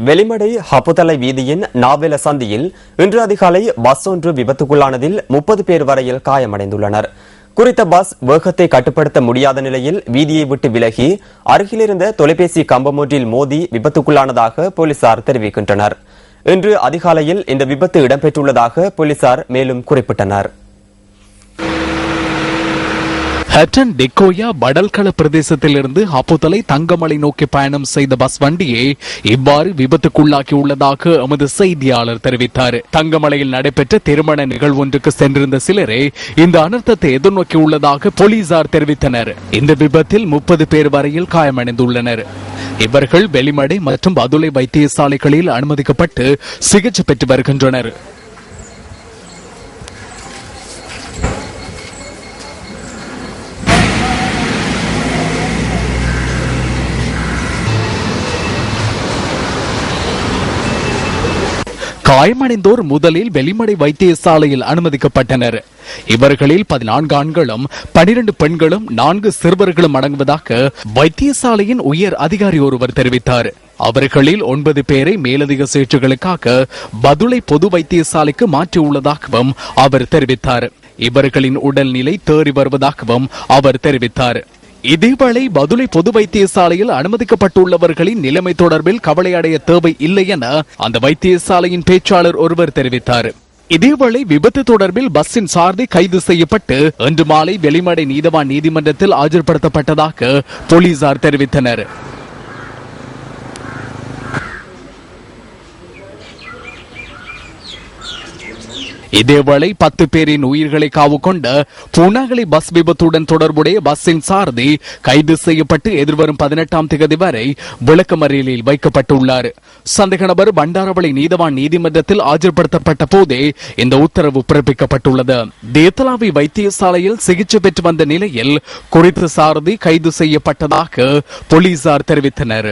வெளிமடை ஹப்புதலை வீதியின் நாவெல சந்தியில் இன்று அதிகாலை பஸ் ஒன்று விபத்துக்குள்ளானதில் 30 பேர் வரையில் காயமடைந்துள்ளனர். குறித்த பஸ் வேகத்தை கட்டுப்படுத்த முடியாத நிலையில் வீதியை விட்டு விலகி அருகிலிருந்த தொலைபேசி கம்பம் ஒன்றில் மோதி விபத்துக்குள்ளானதாக போலீசார் தெரிவிக்கின்றனர். இன்று அதிகாலையில் இந்த விபத்து இடம்பெற்றுள்ளதாக போலீசார் மேலும் குறிப்பிட்டனர். ஹட்டன் டெக்கோயா படல்கள பிரதேசத்திலிருந்து ஹப்புதலை தங்கமலை நோக்கி பயணம் செய்த பஸ் வண்டியை இவ்வாறு விபத்துக்குள்ளாக்கியுள்ளதாக எமது செய்தியாளர் தெரிவித்தார். தங்கமலையில் நடைபெற்ற திருமண நிகழ்வொன்றுக்கு சென்றிருந்த சிலரே இந்த அனர்த்தத்தை எதிர்நோக்கியுள்ளதாக போலீசார் தெரிவித்தனர். இந்த விபத்தில் 30 பேர் வரையில் காயமடைந்துள்ளனர். இவர்கள் வெளிமடை மற்றும் பதுளை வைத்தியசாலைகளில் அனுமதிக்கப்பட்டு சிகிச்சை பெற்று வருகின்றனர். காயமடைந்தோர் முதலில் வெளிமடை வைத்தியசாலையில் அனுமதிக்கப்பட்டனர். இவர்களில் 14 ஆண்களும் 12 பெண்களும் 4 சிறுவர்களும் அடங்குவதாக வைத்தியசாலையின் உயர் அதிகாரி ஒருவர் தெரிவித்தார். அவர்களில் 9 பேரை மேலதிக சிகிச்சைகளுக்காக பதுளை பொது வைத்தியசாலைக்கு மாற்றியுள்ளதாகவும் அவர் தெரிவித்தார். இவர்களின் உடல்நிலை தேறி வருவதாகவும் அவர் தெரிவித்தார். இதேவேளை பதுளை பொது வைத்தியசாலையில் அனுமதிக்கப்பட்டுள்ளவர்களின் நிலைமை தொடர்பில் கவலையடைய தேவை இல்லை என அந்த வைத்தியசாலையின் பேச்சாளர் ஒருவர் தெரிவித்தார். இதேவேளை விபத்து தொடர்பில் பஸ்ஸின் சாரதி கைது செய்யப்பட்டு இன்று மாலை வெளிமடை நீதவான் நீதிமன்றத்தில் ஆஜர்படுத்தப்பட்டதாக போலீசார் தெரிவித்தனர். இதேவேளை 10 பேரின் உயிர்களை காவு கொண்ட பூனாகலை பஸ் விபத்துடன் தொடர்புடைய பஸ்ஸின் சாரதி கைது செய்யப்பட்டு எதிர்வரும் 18ஆம் தேதி வரை விளக்கமறியலில் வைக்கப்பட்டுள்ளார். சந்தேக நபர் பண்டாரவளை நீதவான் நீதிமன்றத்தில் ஆஜர்படுத்தப்பட்ட போதே இந்த உத்தரவு பிறப்பிக்கப்பட்டுள்ளது. தேத்தலாவி வைத்தியசாலையில் சிகிச்சை பெற்று வந்த நிலையில் குறித்த சாரதி கைது செய்யப்பட்டதாக போலீசார் தெரிவித்தனர்.